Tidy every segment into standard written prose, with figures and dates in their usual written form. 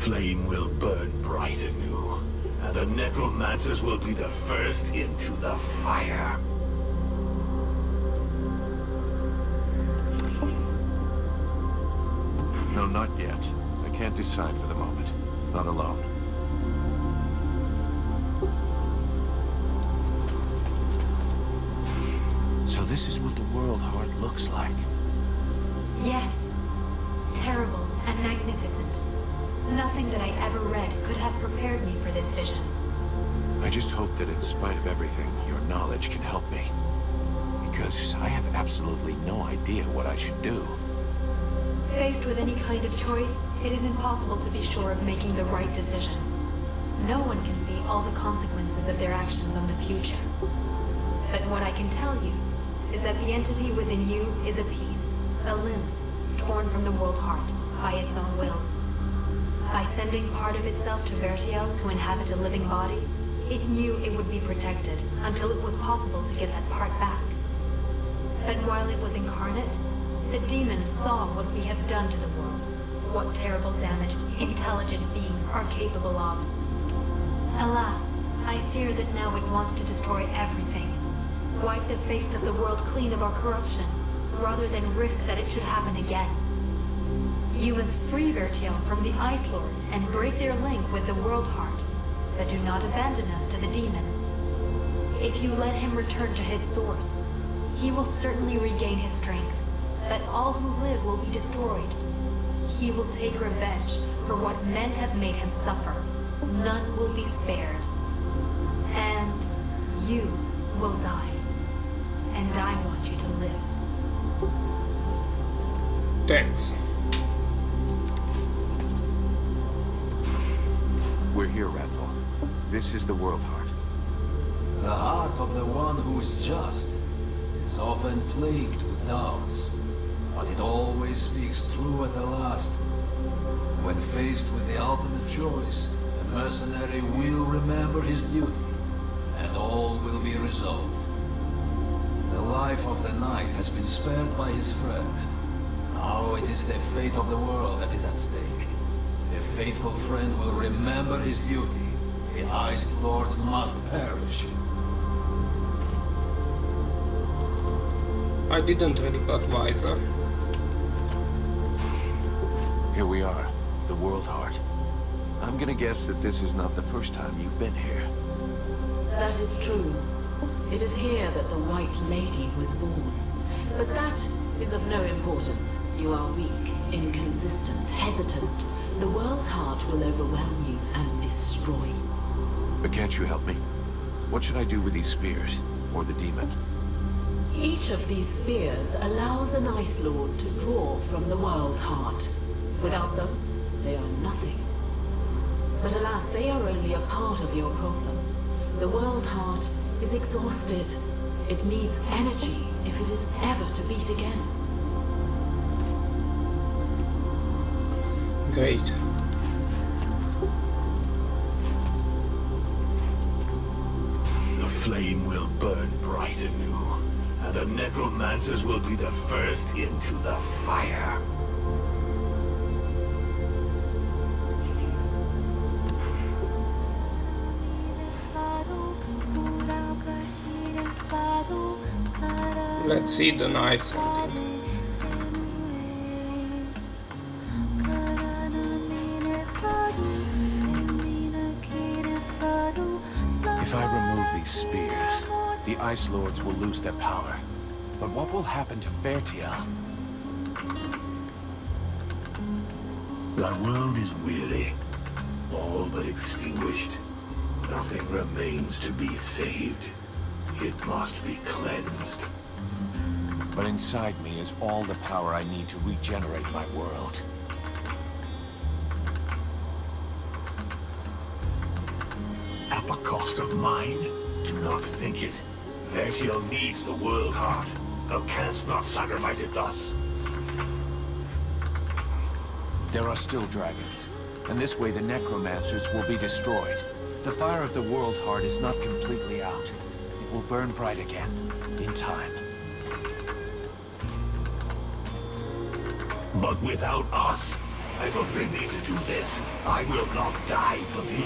flame will burn bright anew, and the necromancers will be the first into the fire. No, not yet. I can't decide for the moment. Not alone. So this is what the World Heart looks like. Yes. Terrible and magnificent. Nothing that I ever read could have prepared me for this vision. I just hope that in spite of everything, your knowledge can help me. Because I have absolutely no idea what I should do. Faced with any kind of choice, it is impossible to be sure of making the right decision. No one can see all the consequences of their actions on the future. But what I can tell you is that the entity within you is a piece, a limb, torn from the World Heart by its own will. By sending part of itself to Vertiel to inhabit a living body, it knew it would be protected until it was possible to get that part back. But while it was incarnate, the demon saw what we have done to the world, what terrible damage intelligent beings are capable of. Alas, I fear that now it wants to destroy everything, wipe the face of the world clean of our corruption, rather than risk that it should happen again. You must free Vertiel from the Ice Lords and break their link with the World Heart, but do not abandon us to the demon. If you let him return to his source, he will certainly regain his strength, but all who live will be destroyed. He will take revenge for what men have made him suffer. None will be spared. And you will die. And I want you to live. Thanks. We're here, Radfall. This is the World Heart. The heart of the one who is just is often plagued with doubts, but it always speaks true at the last. When faced with the ultimate choice, the mercenary will remember his duty, and all will be resolved. The life of the knight has been spared by his friend. Now it is the fate of the world that is at stake. The faithful friend will remember his duty. The Ice Lords must perish. I didn't really got wiser. Here we are, the World Heart. I'm gonna guess that this is not the first time you've been here. That is true. It is here that the White Lady was born. But that is of no importance. You are weak, inconsistent, hesitant. The World Heart will overwhelm you and destroy you. But can't you help me? What should I do with these spears? Or the demon? Each of these spears allows an Ice Lord to draw from the World Heart. Without them, they are nothing. But alas, they are only a part of your problem. The World Heart is exhausted. It needs energy if it is ever to beat again. Great. The flame will burn bright anew, and the necromancers will be the first into the fire. Let's see the nice ending. If I remove these spears, the Ice Lords will lose their power. But what will happen to Vertiel? The world is weary, all but extinguished. Nothing remains to be saved. It must be cleansed. But inside me is all the power I need to regenerate my world. At the cost of mine? Do not think it. Vertiel needs the World Heart. Thou canst not sacrifice it thus. There are still dragons, and this way the necromancers will be destroyed. The fire of the World Heart is not completely out. It will burn bright again, in time. But without us, forbid thee to do this. I will not die for thee.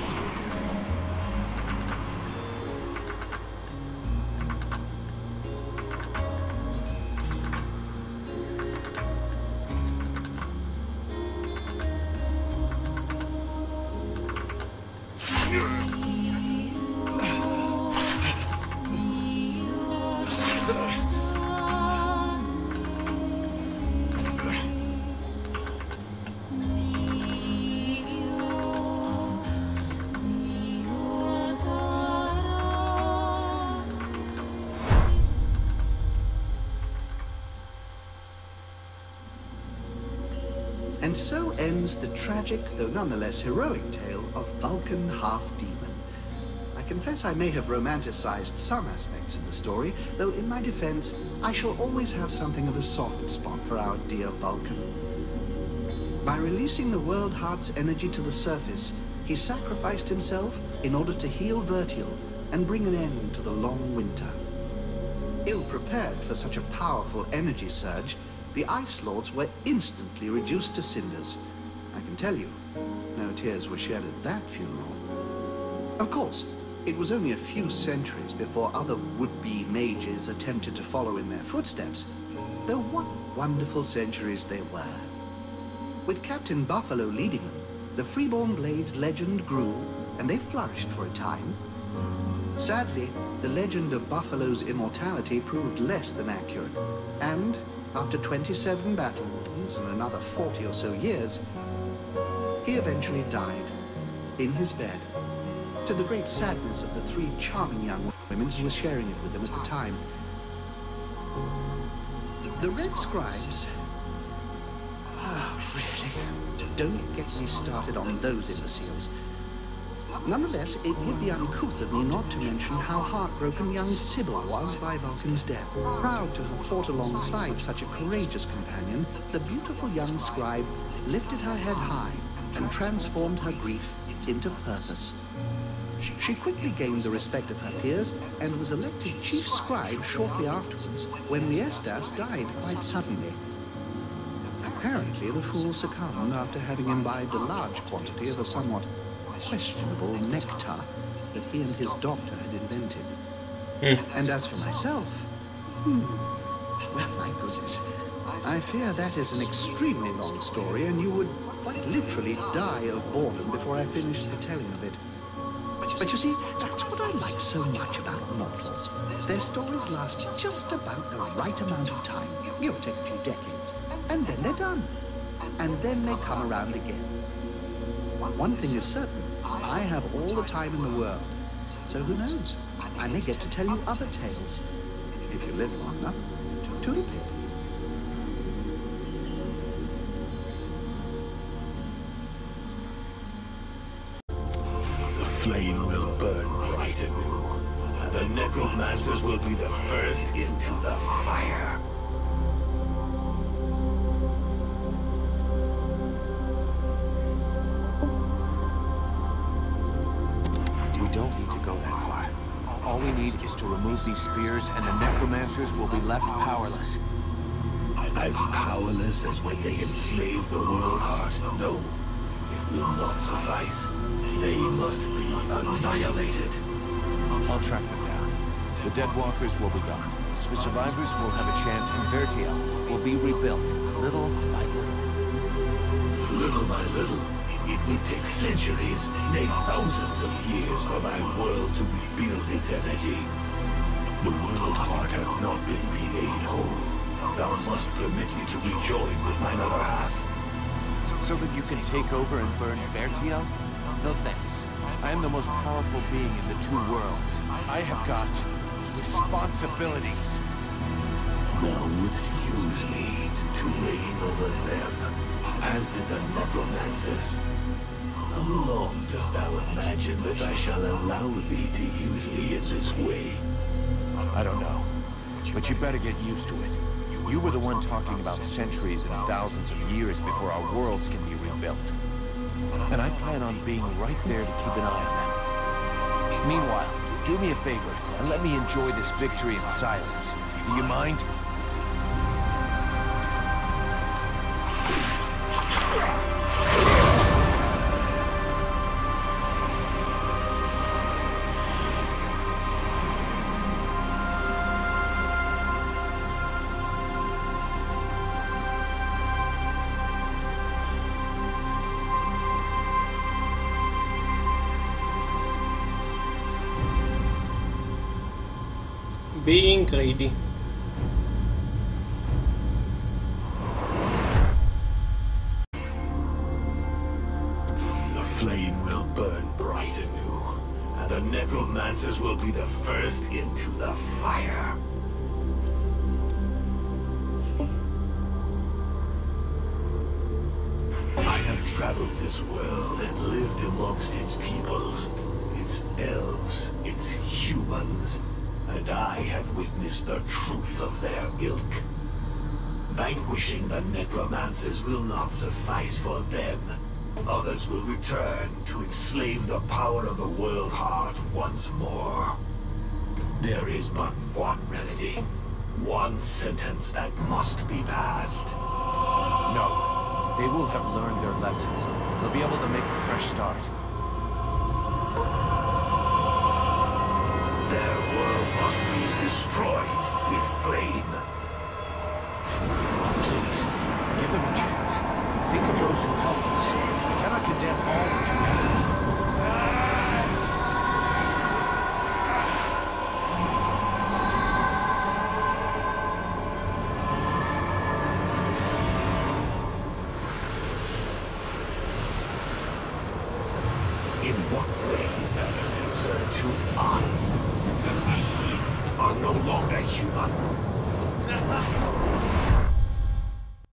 And so ends the tragic, though nonetheless heroic tale of Vulcan Half-Demon. I confess I may have romanticized some aspects of the story, though in my defense, I shall always have something of a soft spot for our dear Vulcan. By releasing the World Heart's energy to the surface, he sacrificed himself in order to heal Vertial and bring an end to the long winter. Ill-prepared for such a powerful energy surge, the Ice Lords were instantly reduced to cinders. I can tell you, no tears were shed at that funeral. Of course, it was only a few centuries before other would-be mages attempted to follow in their footsteps, though what wonderful centuries they were. With Captain Buffalo leading them, the Freeborn Blades legend grew, and they flourished for a time. Sadly, the legend of Buffalo's immortality proved less than accurate, and after 27 battles and another 40 or so years, he eventually died in his bed, to the great sadness of the three charming young women who were sharing it with him at the time. The Red Scribes... really? Don't get me started on those imbeciles. Nonetheless, it would be uncouth of me not to mention how heartbroken young Sybil was by Vulcan's death. Proud to have fought alongside such a courageous companion, the beautiful young scribe lifted her head high and transformed her grief into purpose. She quickly gained the respect of her peers and was elected chief scribe shortly afterwards when Riestas died quite suddenly. Apparently, the fool succumbed after having imbibed a large quantity of a somewhat questionable nectar that he and his doctor had invented. And as for myself, well, my goodness, I fear that is an extremely long story, and you would quite literally die of boredom before I finished the telling of it. But you see, that's what I like so much about mortals. Their stories last just about the right amount of time. You'll take a few decades, and then they're done. And then they come around again. One thing is certain, I have all the time in the world. So who knows? I may get to tell you other tales, if you live long enough. Toodlepip. The flame will burn bright anew, and the necromancers will be the first into the fire. We don't need to go that far. All we need is to remove these spears, and the necromancers will be left powerless. As powerless as when they enslaved the World Heart? No, it will not suffice. They must be annihilated. I'll track them down. The dead walkers will be gone. The survivors will have a chance, and Vertiel will be rebuilt, little by little. Little by little, it will take centuries, nay thousands of years for thy world to rebuild its energy. The World Heart hath not been made whole. Thou must permit me to rejoin with mine other half. So that you can take over and burn Vertiel? No thanks. I am the most powerful being in the two worlds. I have got responsibilities. Thou wouldst use me to reign over them, as did the necromancers. How long dost thou imagine that I shall allow thee to use me in this way? I don't know. But you better get used to it. You were the one talking about centuries and thousands of years before our worlds can be rebuilt. And I plan on being right there to keep an eye on them. Meanwhile, do me a favor and let me enjoy this victory in silence. Do you mind? Being greedy. The flame will burn bright anew, and the necromancers will be the first into the fire. I have traveled this world and lived amongst its peoples, its elves, its humans, and I have witnessed the truth of their ilk. Vanquishing the necromancers will not suffice for them. Others will return to enslave the power of the World Heart once more. There is but one remedy, one sentence that must be passed. No, they will have learned their lesson. They'll be able to make a fresh start. Their world must be destroyed with flame. Please, give them a chance. Think of those who helped them.